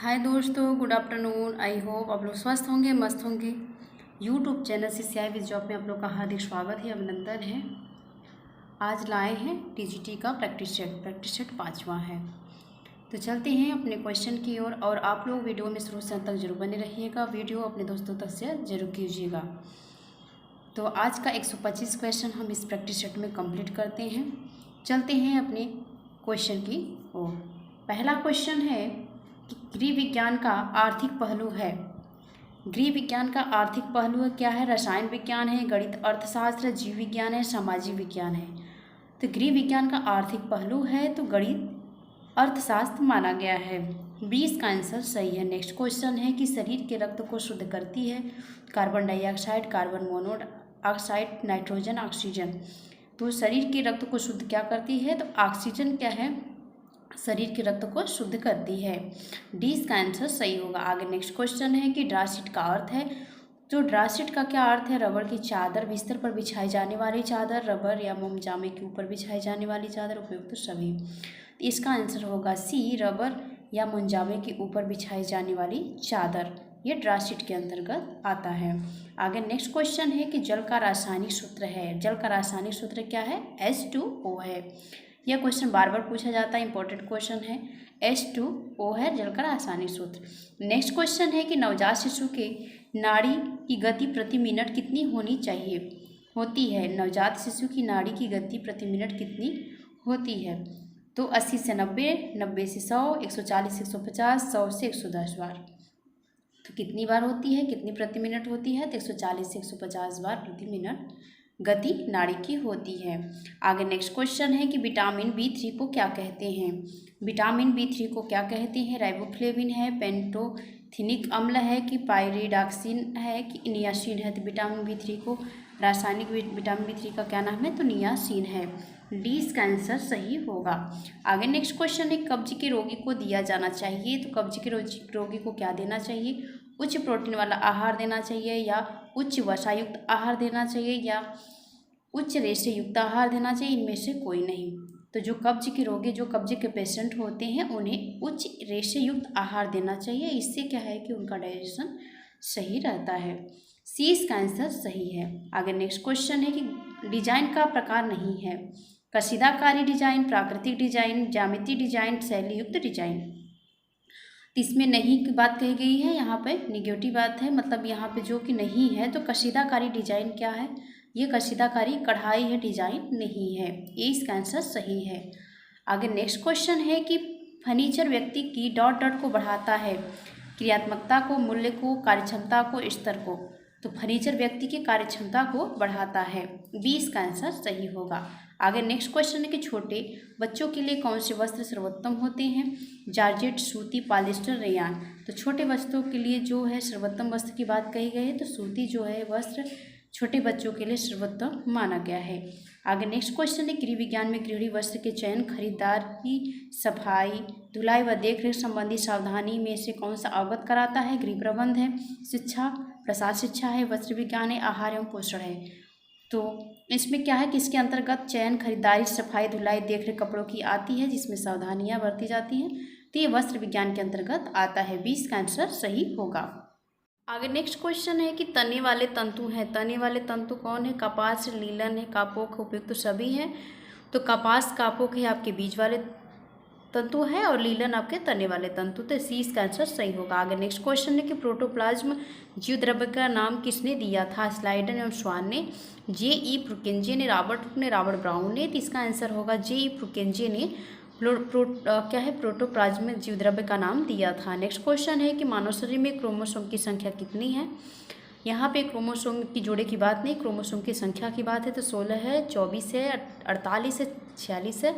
हाय दोस्तों, good afternoon. I hope आप लोग स्वस्थ होंगे, मस्त होंगे। YouTube channel CCI with job में आप लोग का हार्दिक स्वागत है, अभिनंदन है। आज लाए हैं टीजीटी का प्रैक्टिस सेट 5वां है। तो चलते हैं अपने क्वेश्चन की ओर और आप लोग वीडियो में शुरू से अंत तक जरूर बने रहिएगा। वीडियो अपने दोस्तों तक शेयर जरूर कीजिएगा। तो आज का 125 क्वेश्चन हम इस प्रैक्टिस सेट में कंप्लीट करते हैं। चलते हैं अपने क्वेश्चन की ओर। पहला क्वेश्चन है कि गृह विज्ञान का आर्थिक पहलू है। गृह विज्ञान का आर्थिक पहलू क्या है? रसायन विज्ञान है, गणित, अर्थशास्त्र, जीव विज्ञान है, सामाजिक विज्ञान है। तो गृह विज्ञान का आर्थिक पहलू है तो गणित, अर्थशास्त्र माना गया है। 20 का आंसर सही है। नेक्स्ट क्वेश्चन है कि शरीर के रक्त को शुद्ध करती है carbon dioxide, carbon monoxide, nitrogen, oxygen. तो शरीर के रक्त को शुद्ध क्या करती है? तो ऑक्सीजन क्या है? शरीर के रक्त को शुद्ध करती है। डी इसका आंसर सही होगा। आगे नेक्स्ट क्वेश्चन है कि ड्रासीट का अर्थ है। तो ड्रासीट का क्या अर्थ है? रबड़ की चादर, बिस्तर पर बिछाई जाने वाली चादर, रबर या मोम जामे के ऊपर बिछाई जाने वाली चादर, उपयुक्त सभी। इसका आंसर होगा सी, रबर या मुंजामे के ऊपर बिछाई जाने वाली चादर। ये ड्रासीट के अंतर्गत आता है। आगे नेक्स्ट क्वेश्चन है कि जल का रासायनिक सूत्र है। जल का रासायनिक सूत्र क्या है? H2O है। यह क्वेश्चन बार बार पूछा जाता है, इंपॉर्टेंट क्वेश्चन है। H2O है जल का रासायनिक सूत्र। नेक्स्ट क्वेश्चन है कि नवजात शिशु के नाड़ी की गति प्रति मिनट कितनी होनी होती है? नवजात शिशु की नाड़ी की गति प्रति मिनट कितनी होती है? तो 80 से 90, 90 से 100, 140 से 150, 100 से 110 बार। तो कितनी बार होती है, कितनी प्रति मिनट होती है? तो 140 से 150 बार प्रति मिनट गति नाड़ी की होती है। आगे नेक्स्ट क्वेश्चन है कि विटामिन B3 को क्या कहते हैं? विटामिन B3 को क्या कहते हैं? राइबोफ्लेविन है, पेंटोथेनिक अम्ल है कि पायरिडॉक्सिन है कि नियासिन है? तो विटामिन B3 को रासायनिक विटामिन B3 का क्या नाम है? तो नियासिन है। डी इसका आंसर सही होगा। आगे नेक्स्ट क्वेश्चन है कब्ज के रोगी को दिया जाना चाहिए। तो कब्ज के रोगी को क्या देना चाहिए? उच्च प्रोटीन वाला आहार देना चाहिए या उच्च वसायुक्त आहार देना चाहिए या उच्च रेशे युक्त आहार देना चाहिए? इनमें से कोई नहीं। तो जो कब्ज के रोगी, जो कब्ज के पेशेंट होते हैं, उन्हें उच्च रेशे युक्त आहार देना चाहिए। इससे क्या है कि उनका डाइजेशन सही रहता है। सी इसका आंसर सही है। आगे नेक्स्ट क्वेश्चन है कि डिजाइन का प्रकार नहीं है। कशीदाकारी डिजाइन, प्राकृतिक डिजाइन, ज्यामिति डिजाइन, शैली युक्त डिजाइन। इसमें नहीं की बात कही गई है, यहाँ पे निगेटिव बात है, मतलब यहाँ पे जो कि नहीं है। तो कशीदाकारी डिजाइन क्या है? ये कशीदाकारी कढ़ाई है, डिजाइन नहीं है। ये इसका आंसर सही है। आगे नेक्स्ट क्वेश्चन है कि फर्नीचर व्यक्ति की डॉट डॉट को बढ़ाता है। क्रियात्मकता को, मूल्य को, कार्यक्षमता को, स्तर को। तो फर्नीचर व्यक्ति की कार्यक्षमता को बढ़ाता है। बी इसका आंसर सही होगा। आगे नेक्स्ट क्वेश्चन है कि छोटे बच्चों के लिए कौन से वस्त्र सर्वोत्तम होते हैं? जॉर्जेट, सूती, पॉलिस्टर, रेयान। तो छोटे बच्चों के लिए जो है सर्वोत्तम वस्त्र की बात कही गई है, तो सूती जो है वस्त्र छोटे बच्चों के लिए सर्वोत्तम माना गया है। आगे नेक्स्ट क्वेश्चन है गृह विज्ञान में गृहिणी वस्त्र के चयन, खरीदारी, सफाई, धुलाई व देखरेख संबंधी सावधानी में से कौन सा अवगत कराता है? गृह प्रबंध है, शिक्षा, प्रसार शिक्षा है, वस्त्र विज्ञान है, आहार एवं पोषण है। तो इसमें क्या है कि इसके अंतर्गत चयन, खरीदारी, सफाई, धुलाई, देखरेख कपड़ों की आती है, जिसमें सावधानियां बरती जाती हैं। तो ये वस्त्र विज्ञान के अंतर्गत आता है। 20 का आंसर सही होगा। आगे नेक्स्ट क्वेश्चन है कि तने वाले तंतु हैं। तने वाले तंतु कौन है? कपास, लीलन है, कापोक, उपयुक्त तो सभी हैं। तो कपास, कापोक है आपके बीज वाले तंतु है और लीलन आपके तने वाले तंतु। तो सी इसका आंसर सही होगा। आगे नेक्स्ट क्वेश्चन है कि प्रोटोप्लाज्म जीव द्रव्य का नाम किसने दिया था? स्लाइडन एवं स्वान ने, J.E. प्रुकेंजे ने, रॉबर्ट ने, रॉबर्ट ब्राउन ने। तो इसका आंसर होगा J.E. प्रुकेंजे ने क्या है प्रोटोप्लाज्म जीव द्रव्य का नाम दिया था। नेक्स्ट क्वेश्चन है कि मानव शरीर में क्रोमोसोम की संख्या कितनी है? यहाँ पे क्रोमोसोम की जोड़े की बात नहीं, क्रोमोसोम की संख्या की बात है। तो 16 है, 24 है, 48 है, 46 है।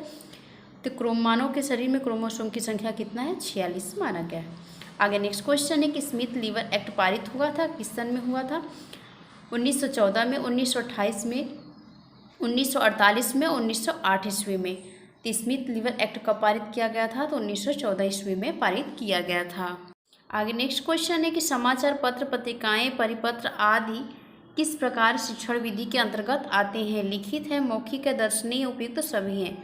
तो मानव के शरीर में क्रोमोसोम की संख्या कितना है? 46 माना गया है। आगे नेक्स्ट क्वेश्चन है कि स्मिथ लीवर एक्ट पारित हुआ था, किस सन में हुआ था? 1914 में, 1928 में, 1948 में, 1908 ईस्वी में। तो स्मिथ लीवर एक्ट कब पारित किया गया था? तो 1914 ईस्वी में पारित किया गया था। आगे नेक्स्ट क्वेश्चन है कि समाचार पत्र, पत्रिकाएं, परिपत्र आदि किस प्रकार शिक्षण विधि के अंतर्गत आते हैं? लिखित है, मौखिक है, दर्शनीय, उपयुक्त तो सभी हैं।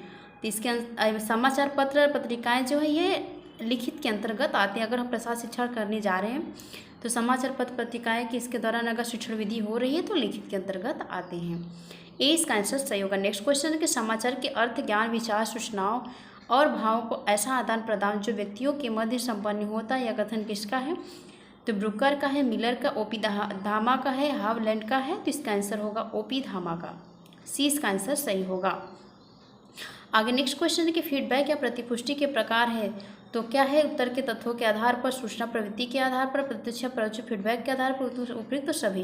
तो इसके समाचार पत्र, पत्रिकाएं जो है ये लिखित के अंतर्गत आते हैं। अगर हम प्रसार शिक्षण करने जा रहे हैं तो समाचार पत्र पत्रिकाएं कि इसके दौरान अगर शिक्षण विधि हो रही है तो लिखित के अंतर्गत आते हैं। ए इसका आंसर सही होगा। नेक्स्ट क्वेश्चन है कि समाचार के अर्थ, ज्ञान, विचार, सूचनाओं और भावों को ऐसा आदान प्रदान जो व्यक्तियों के मध्य संपन्न होता है, यह कथन किसका है? तो ब्रुकर का है, मिलर का, ओपी धामा का है, हावलैंड का है। तो इसका आंसर होगा ओपी धामा का। सी इसका आंसर सही होगा। आगे नेक्स्ट क्वेश्चन है कि फीडबैक या प्रतिपुष्टि के प्रकार है। तो क्या है? उत्तर के तथ्यों के आधार पर, सूचना प्रवृत्ति के आधार पर, प्रत्यक्ष परोक्ष फीडबैक के आधार पर, उपयुक्त सभी।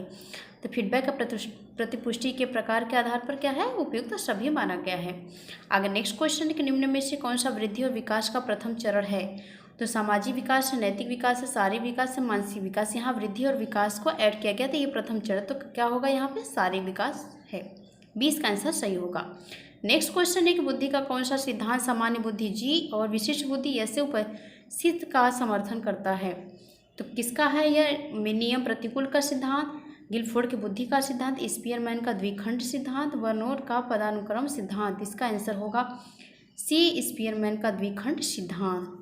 तो फीडबैक का प्रतिपुष्टि के प्रकार के आधार पर क्या है? उपयुक्त सभी माना गया है। आगे नेक्स्ट क्वेश्चन है कि निम्न में से कौन सा वृद्धि और विकास का प्रथम चरण है? तो सामाजिक विकास है, नैतिक विकास है, शारीरिक विकास है, मानसिक विकास। यहाँ वृद्धि और विकास को ऐड किया गया तो ये प्रथम चरण। तो क्या होगा यहाँ पे? शारीरिक विकास है। 20 का आंसर सही होगा। नेक्स्ट क्वेश्चन है कि बुद्धि का कौन सा सिद्धांत सामान्य बुद्धि जी और विशिष्ट बुद्धि ऐसे उपस्थित का समर्थन करता है? तो किसका है यह? नियम प्रतिकूल का सिद्धांत, गिलफोर्ड की बुद्धि का सिद्धांत, स्पीयरमैन का द्विखंड सिद्धांत, वर्नोर का पदानुक्रम सिद्धांत। इसका आंसर होगा सी, स्पीयरमैन का द्विखंड सिद्धांत।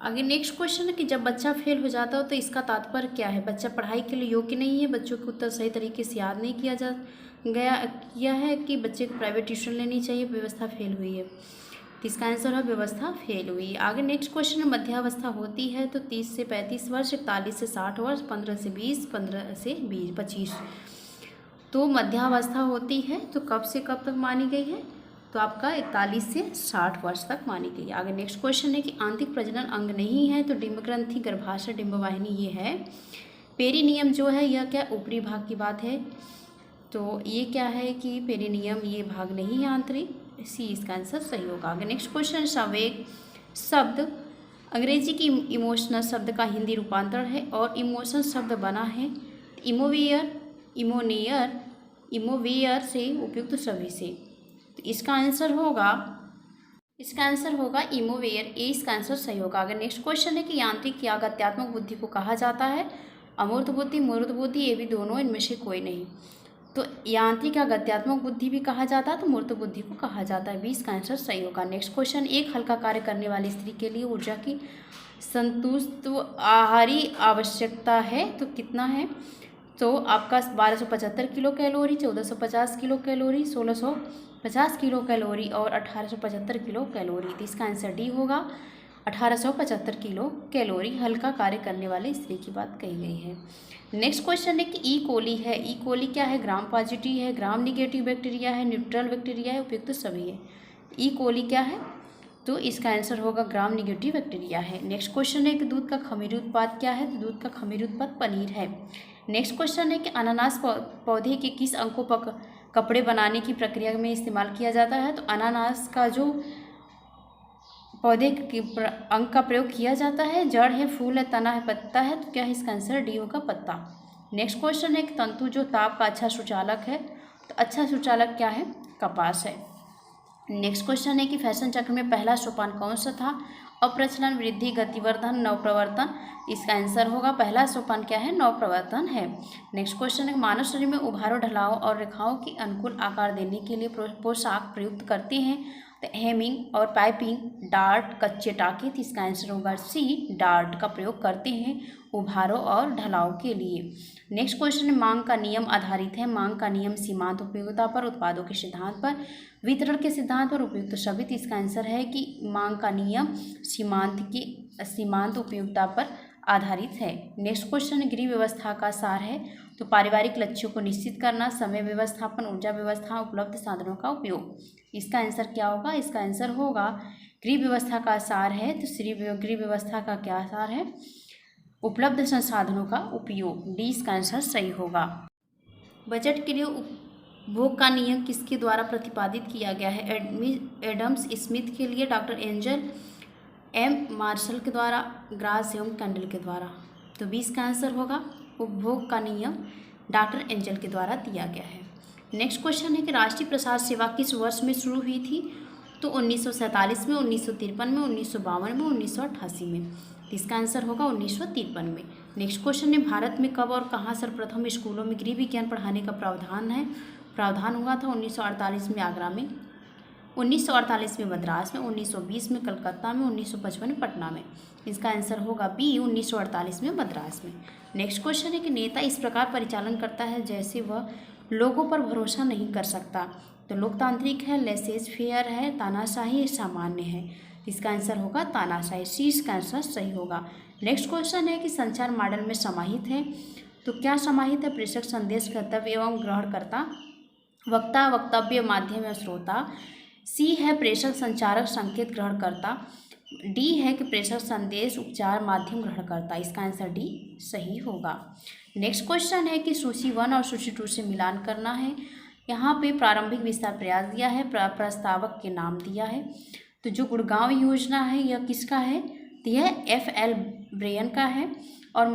आगे नेक्स्ट क्वेश्चन है कि जब बच्चा फेल हो जाता हो तो इसका तात्पर्य क्या है? बच्चा पढ़ाई के लिए योग्य नहीं है, बच्चों के उत्तर सही तरीके से याद नहीं किया है कि बच्चे को प्राइवेट ट्यूशन लेनी चाहिए, व्यवस्था फेल हुई है। तो इसका आंसर है व्यवस्था फेल हुई है। आगे नेक्स्ट क्वेश्चन है मध्यावस्था होती है तो 30 से 35 वर्ष, 41 से 60 वर्ष, 15 से 20, 15 से 25। तो मध्यावस्था होती है तो कब से कब तक मानी गई है? तो आपका 41 से 60 वर्ष तक मानी गई है। आगे नेक्स्ट क्वेश्चन है कि आंतरिक प्रजनन अंग नहीं है तो डिम्ब ग्रंथि, गर्भाशय, डिम्बवाहिनी ये है। पेरिनियम जो है यह क्या? ऊपरी भाग की बात है। तो ये क्या है कि पेरिनियम ये भाग नहीं है आंतरिक। सी इसका आंसर सही होगा। आगे नेक्स्ट क्वेश्चन, संवेग शब्द अंग्रेजी की इमोशनल शब्द का हिंदी रूपांतरण है और इमोशन शब्द बना है इमोवियर से, उपयुक्त सभी से। तो इसका आंसर होगा इमोवेयर। ए इसका आंसर सही होगा। अगर नेक्स्ट क्वेश्चन है कि यांत्रिक या गत्यात्मक बुद्धि को कहा जाता है अमूर्त बुद्धि, मूर्त बुद्धि, ये भी दोनों, इनमें से कोई नहीं। तो यांत्रिक या गत्यात्मक बुद्धि भी कहा जाता है तो मूर्त बुद्धि को कहा जाता है। 20 का आंसर सही होगा। नेक्स्ट क्वेश्चन, एक हल्का कार्य करने वाली स्त्री के लिए ऊर्जा की संतुष्ट आहारी आवश्यकता है तो कितना है? तो आपका 1275 kilo calorie, 1450 kilo calorie, 1650 kilo calorie और 1875 किलो कैलोरी। तो इसका आंसर डी होगा, 1875 किलो कैलोरी हल्का कार्य करने वाले स्त्री की बात कही गई है। नेक्स्ट क्वेश्चन है कि ई कोली है। ई कोली क्या है? ग्राम पॉजिटिव है, ग्राम निगेटिव बैक्टीरिया है, न्यूट्रल बैक्टीरिया है, उपयुक्त सभी है। ई कोली क्या है? तो इसका आंसर होगा ग्राम निगेटिव बैक्टीरिया है। नेक्स्ट क्वेश्चन है कि दूध का खमीरी उत्पाद क्या है? तो दूध का खमीरी उत्पाद पनीर है। नेक्स्ट क्वेश्चन है कि अनानास पौधे के किस अंग को कपड़े बनाने की प्रक्रिया में इस्तेमाल किया जाता है? तो अनानास का जो पौधे के अंग का प्रयोग किया जाता है, जड़ है, फूल है, तना है, पत्ता है। तो क्या है इसका आंसर? डी होगा, पत्ता। नेक्स्ट क्वेश्चन है कि तंतु जो ताप का अच्छा सुचालक है तो अच्छा सुचालक क्या है? कपास है। नेक्स्ट क्वेश्चन है कि फैशन चक्र में पहला सोपान कौन सा था? अप्रचलन, वृद्धि, गतिवर्धन, नवप्रवर्तन। इसका आंसर होगा पहला सोपान क्या है? नवप्रवर्तन है। नेक्स्ट क्वेश्चन है मानव शरीर में उभारों, ढलाव और रेखाओं के अनुकूल आकार देने के लिए पोशाक प्रयुक्त करते हैं तो हेमिंग और पाइपिंग, डार्ट, कच्चे टाके। तो इसका आंसर होगा सी, डार्ट का प्रयोग करते हैं उभारों और ढलाव के लिए। नेक्स्ट क्वेश्चन है मांग का नियम आधारित है। मांग का नियम सीमांत उपयोगिता पर, उत्पादों के सिद्धांत पर, वितरण के सिद्धांत पर, उपयुक्त सभी। तो इसका आंसर है कि मांग का नियम सीमांत उपयोगिता पर आधारित है। नेक्स्ट क्वेश्चन गृह व्यवस्था का सार है तो पारिवारिक लक्ष्यों को निश्चित करना, समय व्यवस्थापन, ऊर्जा व्यवस्था, उपलब्ध साधनों का उपयोग। इसका आंसर क्या होगा? इसका आंसर होगा गृह व्यवस्था का सार है तो गृह व्यवस्था का क्या सार है? उपलब्ध संसाधनों का उपयोग। डी इसका आंसर सही होगा। बजट के लिए उपभोग का नियम किसके द्वारा प्रतिपादित किया गया है? एडम्स स्मिथ के लिए, डॉक्टर एंजल एम मार्शल के द्वारा, ग्रास एवं कैंडल के द्वारा। तो 20 का आंसर होगा उपभोग का नियम डॉक्टर एंजल के द्वारा दिया गया है। नेक्स्ट क्वेश्चन है कि राष्ट्रीय प्रसार सेवा किस वर्ष में शुरू हुई थी? तो 1947 में, 1953 में, 1952 में, 1988 में। तो इसका आंसर होगा 1953 में। नेक्स्ट क्वेश्चन है भारत में कब और कहाँ सर्वप्रथम स्कूलों में गृह विज्ञान पढ़ाने का प्रावधान हुआ था? 1948 में आगरा में। 1948 में मद्रास में, 1920 में कलकत्ता में, 1955 में पटना में। इसका आंसर होगा बी 1948 में मद्रास में। नेक्स्ट क्वेश्चन है कि नेता इस प्रकार परिचालन करता है जैसे वह लोगों पर भरोसा नहीं कर सकता। तो लोकतांत्रिक है, लेसेज फेयर है, तानाशाही, सामान्य है। इसका आंसर होगा तानाशाही। सी इसका आंसर सही होगा। नेक्स्ट क्वेश्चन है कि संचार मॉडल में समाहित है। तो क्या समाहित है? प्रेषक, संदेश, कर्तव्य एवं ग्रहणकर्ता, वक्ता, वक्तव्य, माध्यम या श्रोता। सी है प्रेषक, संचारक, संकेत, ग्रहणकर्ता। डी है कि प्रेषक, संदेश, उपचार, माध्यम, ग्रहणकर्ता। इसका आंसर डी सही होगा। नेक्स्ट क्वेश्चन है कि सूची 1 और सूची 2 से मिलान करना है। यहाँ पे प्रारंभिक विस्तार प्रयास दिया है, प्रस्तावक के नाम दिया है। तो जो गुड़गांव योजना है यह किसका है? तो यह FL ब्रेयन का है। और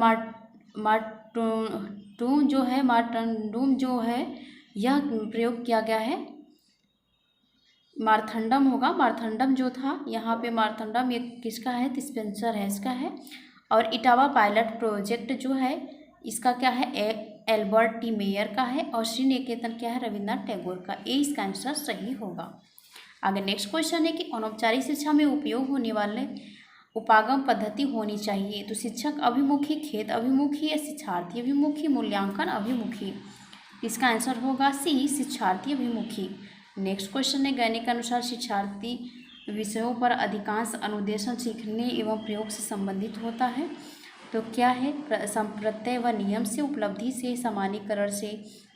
मार्टनडूम जो है यह प्रयोग किया गया है, मार्थंडम होगा। मार्थंडम जो था यहाँ पे मार्थंडम ये किसका है? तो स्पेंसर है इसका है। और इटावा पायलट प्रोजेक्ट जो है इसका क्या है? एल्बर्ट टी मेयर का है। और श्री निकेतन क्या है? रविन्द्रनाथ टैगोर का। ए इसका आंसर सही होगा। आगे नेक्स्ट क्वेश्चन है कि अनौपचारिक शिक्षा में उपयोग होने वाले उपागम पद्धति होनी चाहिए। तो शिक्षक अभिमुखी, खेत अभिमुखी या शिक्षार्थी अभिमुखी, मूल्यांकन अभिमुखी। इसका आंसर होगा सी शिक्षार्थी अभिमुखी। नेक्स्ट क्वेश्चन है गैनी के अनुसार शिक्षार्थी विषयों पर अधिकांश अनुदेशन सीखने एवं प्रयोग से संबंधित होता है। तो क्या है? संप्रत्यय व नियम से, उपलब्धि से, सामान्यीकरण से,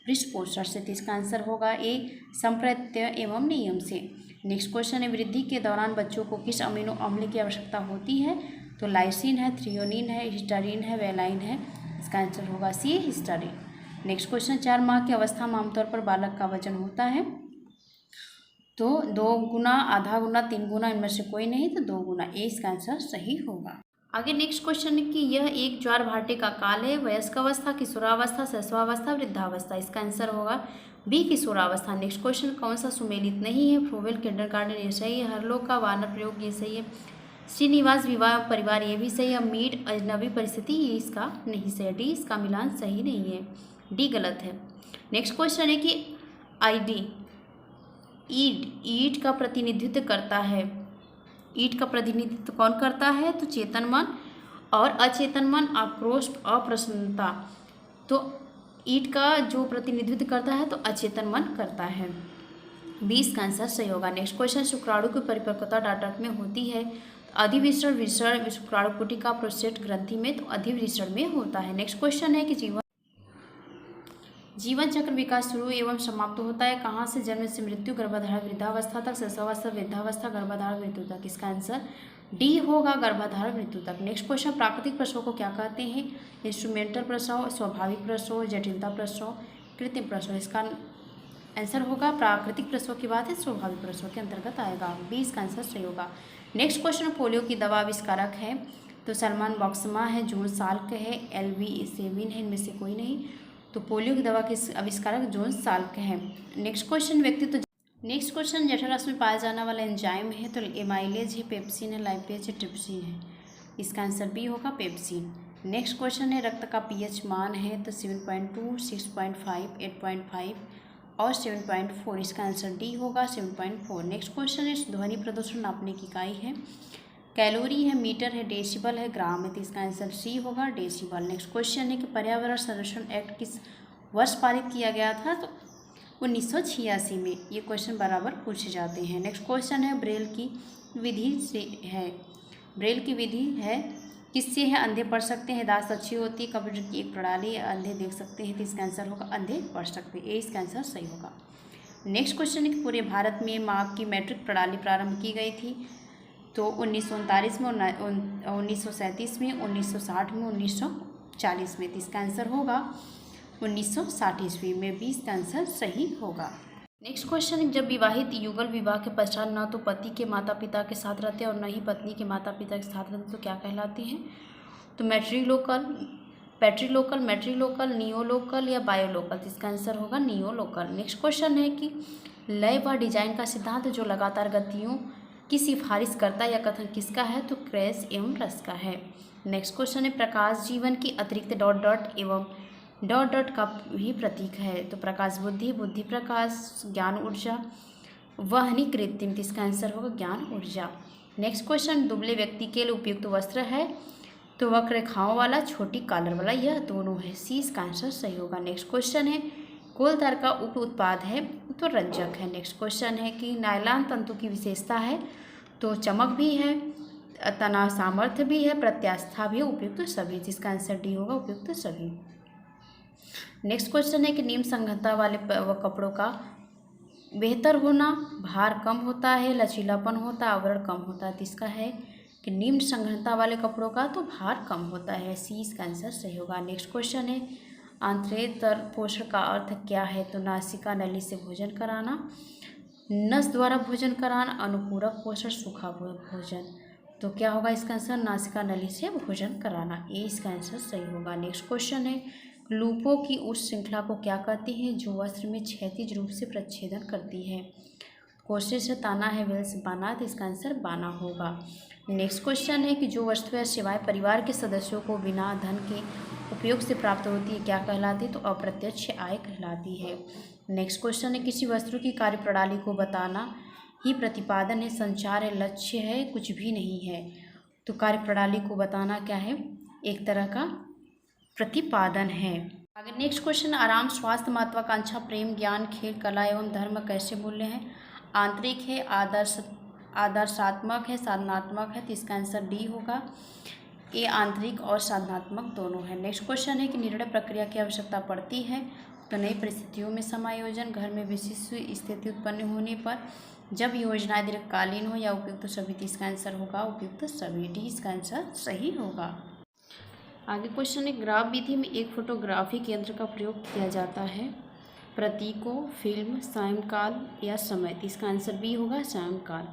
पृष्ठपोषण से। तो इसका आंसर होगा ए संप्रत्यय एवं नियम से। नेक्स्ट क्वेश्चन है वृद्धि के दौरान बच्चों को किस अमीनो अम्ल की आवश्यकता होती है? तो लाइसिन है, थ्रियोनिन है, हिस्टारीन है, वेलाइन है। इसका आंसर होगा सी हिस्टारीन। नेक्स्ट क्वेश्चन 4 माह की अवस्था में आमतौर पर बालक का वजन होता है। तो 2 गुना, आधा गुना, 3 गुना, इनमें से कोई नहीं तो 2 गुना। ए इसका आंसर सही होगा। आगे नेक्स्ट क्वेश्चन है कि यह एक ज्वार भाटे का काल है। वयस्क अवस्था, किशोरावस्था, शैशवावस्था, वृद्धावस्था। इसका आंसर होगा बी किशोरावस्था। नेक्स्ट क्वेश्चन कौन सा सुमेलित नहीं है? फ्रोवेल किंडरगार्टन ये सही है। हरलोक का वानर प्रयोग ये सही है। श्रीनिवास विवाह परिवार ये भी सही है। मीट अजनबी परिस्थिति ये इसका नहीं सही है। डी इसका मिलान सही नहीं है, डी गलत है। नेक्स्ट क्वेश्चन है कि आईडी ईट का प्रतिनिधित्व करता है। ईट का प्रतिनिधित्व कौन करता है? तो चेतन मन और अचेतन मन, आक्रोश, अप्रसन्नता। तो ईट का जो प्रतिनिधित्व करता है तो अचेतन मन करता है। 20 का आंसर सही होगा। नेक्स्ट क्वेश्चन शुक्राणु की परिपक्वता डाटा में होती है। अधिविसरण विसरण शुक्राणु कोटिका प्रोस्टेट ग्रंथि में, तो अधिविसरण में होता है। नेक्स्ट क्वेश्चन है कि जीवन चक्र विकास शुरू एवं समाप्त होता है कहाँ से? जन्म से मृत्यु, गर्भधारण वृद्धावस्था तक, शैशवावस्था वृद्धावस्था, गर्भधारण मृत्यु तक। इसका आंसर डी होगा गर्भधारण मृत्यु तक। नेक्स्ट क्वेश्चन प्राकृतिक प्रसव को क्या कहते हैं? इंस्ट्रूमेंटल प्रसव, स्वाभाविक प्रसव, जटिलता प्रसव, कृत्रिम प्रसव। इसका आंसर होगा प्राकृतिक प्रसव की बात है स्वाभाविक प्रसव के अंतर्गत आएगा। 20 का आंसर सही होगा। नेक्स्ट क्वेश्चन पोलियो की दवा आविष्कारक है। तो सलमान बॉक्समा है, जॉन साल्क है, LV सेविन है, इनमें से कोई नहीं। तो पोलियो की दवा के आविष्कारक जॉन साल्क है। नेक्स्ट क्वेश्चन नेक्स्ट क्वेश्चन जठरांश में पाया जाने वाला एंजाइम है। तो एमाइलेज है, पेप्सिन है, लाइपेज है, ट्रिप्सिन है। इसका आंसर बी होगा पेप्सिन। नेक्स्ट क्वेश्चन है रक्त का pH मान है। तो 7.2, 6.5, 8.5 और 7.4। इसका आंसर डी होगा 7.4। नेक्स्ट क्वेश्चन है ध्वनि प्रदूषण नापने की इकाई है। कैलोरी है, मीटर है, डेसिबल है, ग्राम है। तो इसका आंसर सी होगा डेसिबल। नेक्स्ट क्वेश्चन है कि पर्यावरण संरक्षण एक्ट किस वर्ष पारित किया गया था? तो 1986 में। ये क्वेश्चन बराबर पूछे जाते हैं। नेक्स्ट क्वेश्चन है ब्रेल की विधि से है। ब्रेल की विधि है किससे है? अंधे पढ़ सकते हैं, दास्त अच्छी होती है, कंप्यूटर की एक प्रणाली है, अंधे देख सकते हैं। तो इसका आंसर होगा अंधे पढ़ सकते हैं। ए इसका आंसर सही होगा। नेक्स्ट क्वेश्चन है कि पूरे भारत में माप की मैट्रिक प्रणाली प्रारंभ की गई थी। तो 1939 में, 1937 में, 1960 में, 1940 में। तो इसका आंसर होगा 1960 ईस्वी में। 20 का आंसर सही होगा। नेक्स्ट क्वेश्चन, जब विवाहित युगल विवाह के पश्चात न तो पति के माता पिता के साथ रहते हैं और न ही पत्नी के माता पिता के साथ रहते तो क्या कहलाती हैं? तो मैट्रीलोकल, पैट्रीलोकल, मैट्रीलोकल, नियोलोकल या बायोलोकल। तो इसका आंसर होगा नियोलोकल। नेक्स्ट क्वेश्चन है कि लय व डिजाइन का सिद्धांत जो लगातार गतियों की सिफारिश करता है या कथन किसका है? तो क्रेस एवं रस का है। नेक्स्ट क्वेश्चन है प्रकाश जीवन की अतिरिक्त डॉट डॉट एवं डॉट डॉट का भी प्रतीक है। तो प्रकाश बुद्धि, बुद्धि प्रकाश, ज्ञान ऊर्जा, वहनी कृत्रिम, तो इसका आंसर होगा ज्ञान ऊर्जा। नेक्स्ट क्वेश्चन, दुबले व्यक्ति के लिए उपयुक्त वस्त्र है तो वक्र रेखाओं वाला, छोटी कॉलर वाला, यह दोनों है। सी इसका आंसर सही होगा। नेक्स्ट क्वेश्चन है, कोल तार का उप उत्पाद है तो रंजक है। नेक्स्ट क्वेश्चन है कि नायलॉन तंतु की विशेषता है तो चमक भी है, तनाव सामर्थ्य भी है, प्रत्यास्था भी है, उपयुक्त सभी, जिसका आंसर डी होगा उपयुक्त सभी। नेक्स्ट क्वेश्चन है कि निम्न संघनता वाले कपड़ों का बेहतर होना, भार कम होता है, लचीलापन होता है, आवरण कम होता है, तो इसका है कि निम्न संघनता वाले कपड़ों का तो भार कम होता है। सी इसका आंसर सही होगा। नेक्स्ट क्वेश्चन है, आंतरेतर पोषण का अर्थ क्या है तो नासिका नली से भोजन कराना, नस द्वारा भोजन कराना, अनुपूरक पोषण, सूखा भोजन, तो क्या होगा इसका आंसर, नासिका नली से भोजन कराना, ए इसका आंसर सही होगा। नेक्स्ट क्वेश्चन है, लूपों की उस श्रृंखला को क्या कहते हैं जो वस्त्र में क्षैतिज रूप से प्रच्छेदन करती है। कोशिश है, ताना है, वेल्स, बाना, तो इसका आंसर बाना होगा। नेक्स्ट क्वेश्चन है कि जो वस्तु या सेवाएं परिवार के सदस्यों को बिना धन के उपयोग से प्राप्त होती है क्या कहलाती है तो अप्रत्यक्ष आय कहलाती है। नेक्स्ट क्वेश्चन है, किसी वस्तु की कार्यप्रणाली को बताना ही प्रतिपादन है, संचार है, लक्ष्य है, कुछ भी नहीं है, तो कार्यप्रणाली को बताना क्या है, एक तरह का प्रतिपादन है। आगे नेक्स्ट क्वेश्चन, आराम, स्वास्थ्य, महत्वाकांक्षा, प्रेम, ज्ञान, खेल, कला एवं धर्म कैसे मूल्य हैं। आंतरिक है, आदर्शात्मक है, साधनात्मक है, तो इसका आंसर डी होगा, ये आंतरिक और साधनात्मक दोनों है। नेक्स्ट क्वेश्चन है कि निर्णय प्रक्रिया की आवश्यकता पड़ती है तो नई परिस्थितियों में समायोजन, घर में विशिष्ट स्थिति उत्पन्न होने पर, जब योजनाएं दीर्घकालीन हो, या उपयुक्त सभी, तो इसका आंसर होगा उपयुक्त सभी, डी इसका आंसर सही होगा। आगे क्वेश्चन है, ग्राफ विधि में एक फोटोग्राफिक यंत्र का प्रयोग किया जाता है, प्रतीकों, फिल्म, सायंकाल या समय, तो इसका आंसर बी होगा सायंकाल।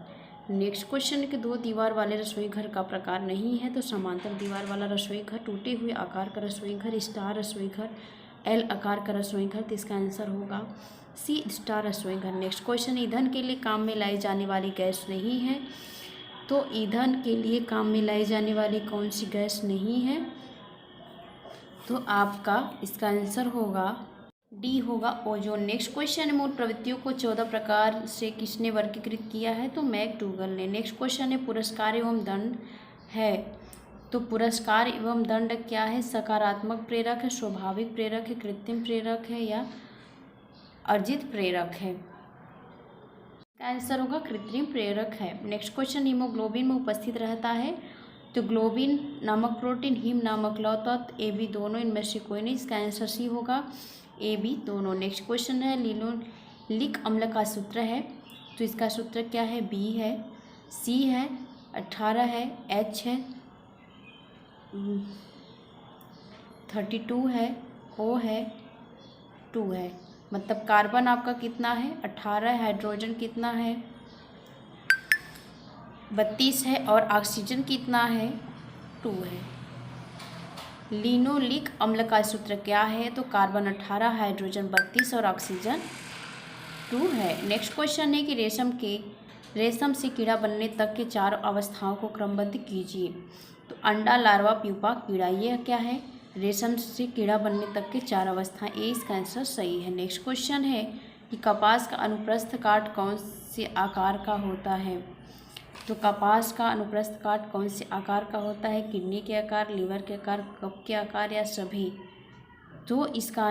नेक्स्ट क्वेश्चन है कि दो दीवार वाले रसोई घर का प्रकार नहीं है तो समांतर दीवार वाला रसोई घर, टूटे हुए आकार का रसोई घर, स्टार रसोई घर, एल आकार का रसोई घर, तो इसका आंसर होगा सी स्टार रसोई घर। नेक्स्ट क्वेश्चन, ईंधन के लिए काम में लाई जाने वाली गैस नहीं है तो ईंधन के लिए काम में लाई जाने वाली कौन सी गैस नहीं है, तो आपका इसका आंसर होगा डी होगा ओजोन। नेक्स्ट क्वेश्चन, मूल प्रवृत्तियों को 14 प्रकार से किसने वर्गीकृत किया है तो मैकडूगल ने। नेक्स्ट क्वेश्चन है, पुरस्कार एवं दंड है तो पुरस्कार एवं दंड क्या है, सकारात्मक प्रेरक है, स्वाभाविक प्रेरक है, कृत्रिम प्रेरक है या अर्जित प्रेरक है, आंसर होगा कृत्रिम प्रेरक है। नेक्स्ट क्वेश्चन, हीमोग्लोबिन में उपस्थित रहता है तो ग्लोबिन नामक प्रोटीन, हीम नामक लौह तत्व, ए बी दोनों, इनमें से कोई नहीं, इसका आंसर सी होगा ए बी दोनों। नेक्स्ट क्वेश्चन है, लिनोलिक अम्ल का सूत्र है तो इसका सूत्र क्या है, बी है, सी है, 18 है, एच है, 32 है, ओ है, 2 है, मतलब कार्बन आपका कितना है 18, हाइड्रोजन कितना है 32 है और ऑक्सीजन कितना है 2 है। लिनोलिक अम्ल का सूत्र क्या है तो कार्बन 18, हाइड्रोजन 32 और ऑक्सीजन 2 है। नेक्स्ट क्वेश्चन है कि रेशम से कीड़ा बनने तक के 4 अवस्थाओं को क्रमबद्ध कीजिए तो अंडा, लार्वा, प्यूपा, कीड़ा, ये क्या है, रेशम से कीड़ा बनने तक के 4 अवस्थाएं, ए इसका आंसर सही है। नेक्स्ट क्वेश्चन है कि कपास का अनुप्रस्थ काट कौन से आकार का होता है तो कपास का अनुप्रस्थ काट कौन से आकार का होता है, किडनी के आकार, लीवर के आकार, कप के आकार या सभी, तो इसका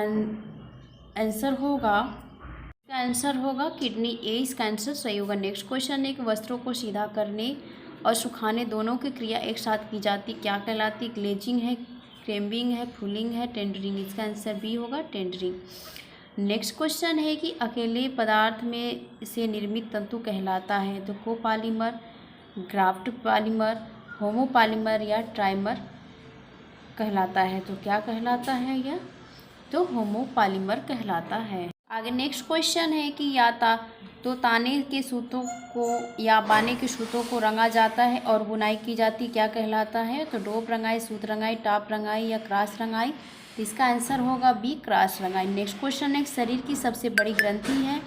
आंसर होगा किडनी, ए इसका आंसर सही होगा। नेक्स्ट क्वेश्चन है कि वस्त्रों को सीधा करने और सुखाने दोनों की क्रिया एक साथ की जाती क्या कहलाती, ग्लेजिंग है, क्रेम्बिंग है, फूलिंग है, टेंडरिंग, इसका आंसर बी होगा टेंडरिंग। नेक्स्ट क्वेश्चन है कि अकेले पदार्थ में से निर्मित तंतु कहलाता है तो कोपॉलीमर, ग्राफ्ट पॉलीमर, होमोपॉलीमर या ट्राइमर कहलाता है, तो क्या कहलाता है यह, तो होमोपॉलीमर कहलाता है। आगे नेक्स्ट क्वेश्चन है कि तो ताने के सूतों को या बाने के सूतों को रंगा जाता है और बुनाई की जाती क्या कहलाता है तो डोप रंगाई, सूत रंगाई, टाप रंगाई या क्रॉस रंगाई, इसका आंसर होगा बी क्रॉस रंगाई। नेक्स्ट क्वेश्चन है शरीर की सबसे बड़ी ग्रंथि है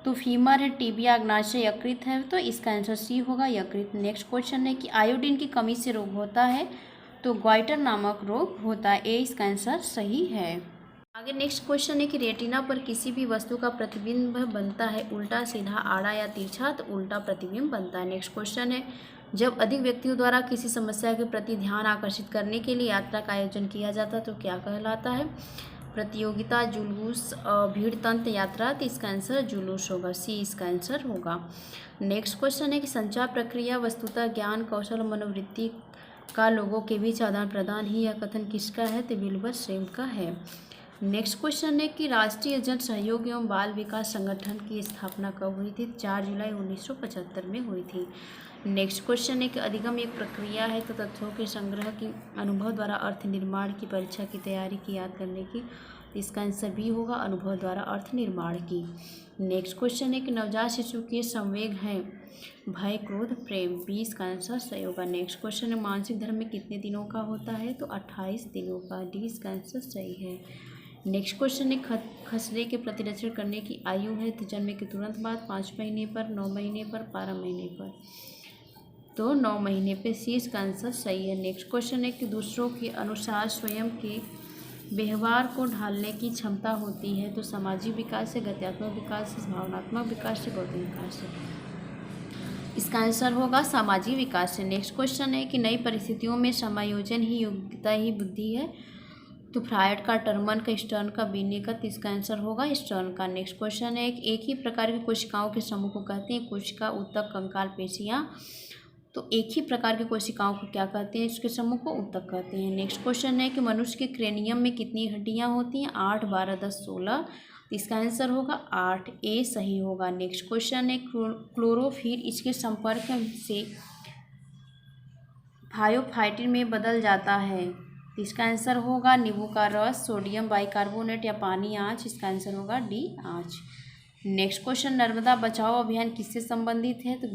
तो फीमर है, टिबिया, अग्नाशय, यकृत है, तो इसका आंसर सी होगा यकृत। नेक्स्ट क्वेश्चन है कि आयोडीन की कमी से रोग होता है तो ग्वाइटर नामक रोग होता है, ए इसका आंसर सही है। आगे नेक्स्ट क्वेश्चन है कि रेटिना पर किसी भी वस्तु का प्रतिबिंब बनता है उल्टा, सीधा, आड़ा या तिरछा, तो उल्टा प्रतिबिंब बनता है। नेक्स्ट क्वेश्चन है जब अधिक व्यक्तियों द्वारा किसी समस्या के प्रति ध्यान आकर्षित करने के लिए यात्रा का आयोजन किया जाता है तो क्या कहलाता है? प्रतियोगिता, जुलूस, भीड़ तंत्र, यात्रा। तो इसका आंसर जुलूस होगा, सी इसका आंसर होगा। नेक्स्ट क्वेश्चन है कि संचार प्रक्रिया वस्तुतः ज्ञान, कौशल, मनोवृत्ति का लोगों के बीच आदान प्रदान ही यह कथन किसका है? तो विल्बर सेम का है। नेक्स्ट क्वेश्चन है कि राष्ट्रीय जन सहयोग एवं बाल विकास संगठन की स्थापना कब हुई थी? 4 जुलाई 1975 में हुई थी। नेक्स्ट क्वेश्चन है कि अधिगम एक प्रक्रिया है तो तथ्यों के संग्रह की, अनुभव द्वारा अर्थ निर्माण की, परीक्षा की तैयारी की, याद करने की। इसका आंसर बी होगा, अनुभव द्वारा अर्थ निर्माण की। नेक्स्ट क्वेश्चन है कि नवजात शिशु के संवेग हैं भय, क्रोध, प्रेम। बी इसका आंसर सही होगा। नेक्स्ट क्वेश्चन है मानसिक धर्म में कितने दिनों का होता है? तो 28 दिनों का। डी इसका आंसर सही है। नेक्स्ट क्वेश्चन है खसरे के प्रतिरक्षण करने की आयु है तो जन्म के तुरंत बाद, 5 महीने पर, 9 महीने पर, 12 महीने पर। तो 9 महीने पे, सी इसका आंसर सही है। नेक्स्ट क्वेश्चन है कि दूसरों के अनुसार स्वयं के व्यवहार को ढालने की क्षमता होती है तो सामाजिक विकास से, गत्यात्मक विकास से, भावनात्मक विकास से, बौद्धिक विकास से। इसका आंसर होगा सामाजिक विकास से। नेक्स्ट क्वेश्चन है कि नई परिस्थितियों में समायोजन ही योग्यता ही बुद्धि है तो फ्रायड का, टर्मन का, स्टर्न का, बीने का। तो इसका आंसर होगा स्टर्न का। नेक्स्ट क्वेश्चन है एक ही प्रकार की कोशिकाओं के समूह को कहते हैं कोशिका, ऊतक, कंकाल, पेशियाँ। तो एक ही प्रकार की कोशिकाओं को क्या कहते हैं? इसके समूह को ऊतक कहते हैं। नेक्स्ट क्वेश्चन है कि मनुष्य के क्रेनियम में कितनी हड्डियाँ होती हैं? 8, 12, 10, 16। तो इसका आंसर होगा 8, ए सही होगा। नेक्स्ट क्वेश्चन है क्लोरोफिल इसके संपर्क से फायोफाइटिन में बदल जाता है तो इसका आंसर होगा नींबू का रस, सोडियम बाइकार्बोनेट या पानी, आँच। इसका आंसर होगा डी, आँच। नेक्स्ट क्वेश्चन नर्मदा बचाओ अभियान किससे संबंधित है? तो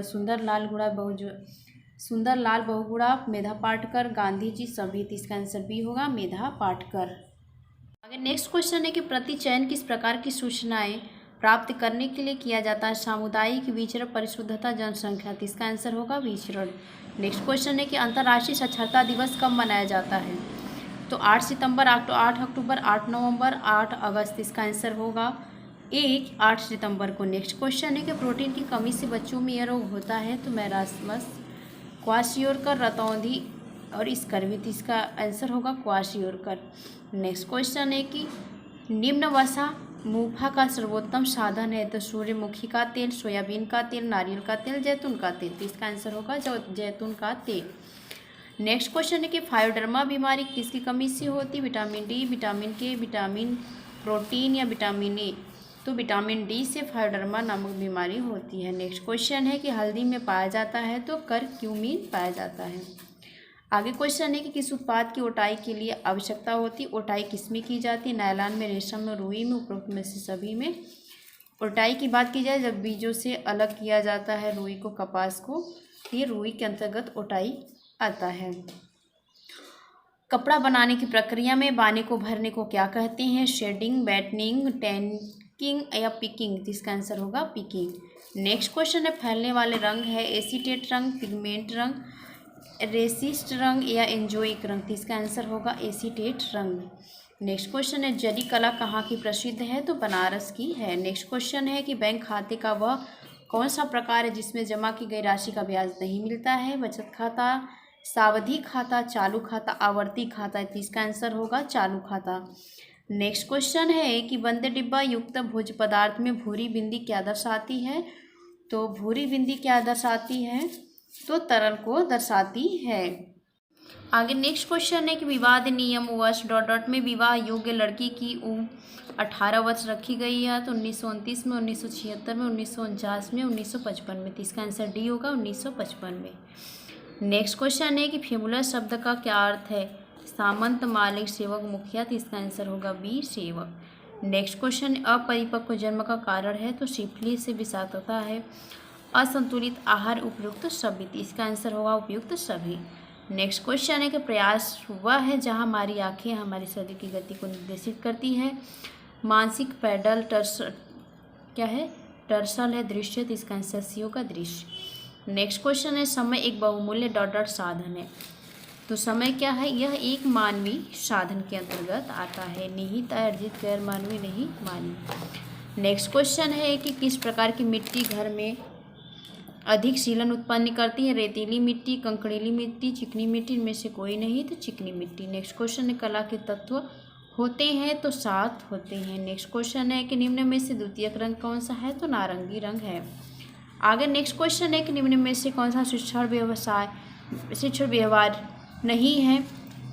सुंदर लाल बहुगुणा, मेधा पाटकर, गांधी जी, सभी। तो इसका आंसर बी होगा, मेधा पाटकर। आगे नेक्स्ट क्वेश्चन है कि प्रति चयन किस प्रकार की सूचनाएं प्राप्त करने के लिए किया जाता है? सामुदायिक, विचरण, परिशुद्धता, जनसंख्या। तो इसका आंसर होगा विचरण। नेक्स्ट क्वेश्चन है कि अंतर्राष्ट्रीय साक्षरता दिवस कब मनाया जाता है? तो 8 सितंबर, 8 अक्टूबर, 8 नवंबर, 8 अगस्त। इसका आंसर होगा 8 सितंबर को। नेक्स्ट क्वेश्चन है कि प्रोटीन की कमी से बच्चों में यह रोग होता है तो मैरास्मस, क्वाशियोरकर, रतौंधी और स्कर्वी। इसका आंसर होगा क्वाशियोरकर। नेक्स्ट क्वेश्चन है कि निम्न वसा मुफा का सर्वोत्तम साधन है तो सूर्यमुखी का तेल, सोयाबीन का तेल, नारियल का तेल, जैतून का तेल। तो इसका आंसर होगा जैतून का तेल। नेक्स्ट क्वेश्चन है कि फायोडर्मा बीमारी किसकी कमी से होती? विटामिन डी, विटामिन के, विटामिन प्रोटीन या विटामिन ए। तो विटामिन डी से फायोडर्मा नामक बीमारी होती है। नेक्स्ट क्वेश्चन है कि हल्दी में पाया जाता है तो करक्यूमिन पाया जाता है। आगे क्वेश्चन है कि किस उत्पाद की ओटाई के लिए आवश्यकता होती है? ओटाई किसमें की जाती है? नायलॉन में, रेशम में, रुई में, उपरोक्त में से सभी में। ओटाई की बात की जाए जब बीजों से अलग किया जाता है रुई को, कपास को, ये रुई के अंतर्गत ओटाई आता है। कपड़ा बनाने की प्रक्रिया में बाने को भरने को क्या कहते हैं? शेडिंग, बैटनिंग, टैंकिंग या पिकिंग। इसका आंसर होगा पिकिंग। नेक्स्ट क्वेश्चन है फैलने वाले रंग है एसीटेट रंग, पिगमेंट रंग, रेसिस्ट रंग या एंजोइक रंग। इसका आंसर होगा एसीटेट रंग। नेक्स्ट क्वेश्चन है जरी कला कहाँ की प्रसिद्ध है? तो बनारस की है। नेक्स्ट क्वेश्चन है कि बैंक खाते का वह कौन सा प्रकार है जिसमें जमा की गई राशि का ब्याज नहीं मिलता है? बचत खाता, सावधि खाता, चालू खाता, आवर्ती खाता। इसका आंसर होगा चालू खाता। नेक्स्ट क्वेश्चन है कि बंद डिब्बा युक्त भोज्य पदार्थ में भूरी बिंदी क्या दर्शाती है? तो भूरी बिंदी क्या दर्शाती है? तो तरल को दर्शाती है। आगे नेक्स्ट क्वेश्चन है कि विवाद नियम वर्ष ... में विवाह योग्य लड़की की उम्र 18 वर्ष रखी गई है तो 1929 में, 1976 में, 1949 में, 1955 में। तो इसका आंसर डी होगा 1955 में। नेक्स्ट क्वेश्चन है कि फेमुलर शब्द का क्या अर्थ है? सामंत, मालिक, सेवक, मुखिया। तो इसका आंसर होगा बी, सेवक। नेक्स्ट क्वेश्चन अपरिपक्व जन्म का कारण है तो सिफिलिस से विषाक्तता है। असंतुलित आहार, उपयुक्त सभी। इसका आंसर होगा उपयुक्त सभी। नेक्स्ट क्वेश्चन है कि प्रयास वह है जहां हमारी आंखें हमारे शरीर की गति को निर्देशित करती है। मानसिक, पैडल, टर्सल क्या है? टर्सल है, दृश्य। तो इसका आंसर सी होगा दृश्य। नेक्स्ट क्वेश्चन है समय एक बहुमूल्य ... साधन है तो समय क्या है, यह एक मानवीय साधन के अंतर्गत आता है। निहित अर्जित गैर मानवीय नहीं मानवीय। नेक्स्ट क्वेश्चन है कि किस प्रकार की मिट्टी घर में अधिक सीलन उत्पन्न करती है। रेतीली मिट्टी, कंकड़ीली मिट्टी, चिकनी मिट्टी, इनमें से कोई नहीं तो चिकनी मिट्टी। नेक्स्ट क्वेश्चन है कला के तत्व होते हैं तो 7 होते हैं। नेक्स्ट क्वेश्चन है कि निम्न में से द्वितीयक रंग कौन सा है, तो नारंगी रंग है। आगे नेक्स्ट क्वेश्चन है कि निम्न में से कौन सा शिक्षण व्यवहार नहीं है,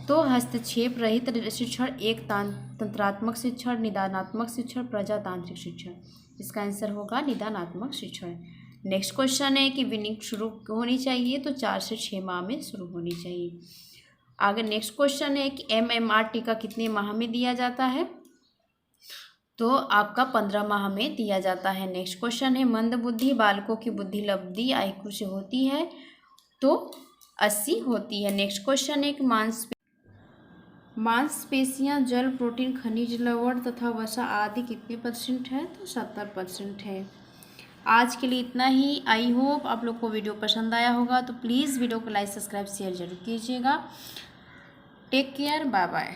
तो हस्तक्षेप रहित शिक्षण, एक तंत्रात्मक शिक्षण, निदानात्मक शिक्षण, प्रजातांत्रिक शिक्षण। इसका आंसर होगा निदानात्मक शिक्षण। नेक्स्ट क्वेश्चन है कि विनिंग शुरू होनी चाहिए, तो 4 से 6 माह में शुरू होनी चाहिए। आगे नेक्स्ट क्वेश्चन है कि MMR टीका कितने माह में दिया जाता है, तो आपका 15 माह में दिया जाता है। नेक्स्ट क्वेश्चन है मंद बुद्धि बालकों की बुद्धि लब्धि IQ से होती है, तो 80 होती है। नेक्स्ट क्वेश्चन है कि मांसपेशियां जल, प्रोटीन, खनिज लवण तथा वसा आदि कितने % है, तो 70% है। आज के लिए इतना ही। आई होप आप लोग को वीडियो पसंद आया होगा, तो प्लीज़ वीडियो को लाइक, सब्सक्राइब, शेयर जरूर कीजिएगा। Take care, bye bye.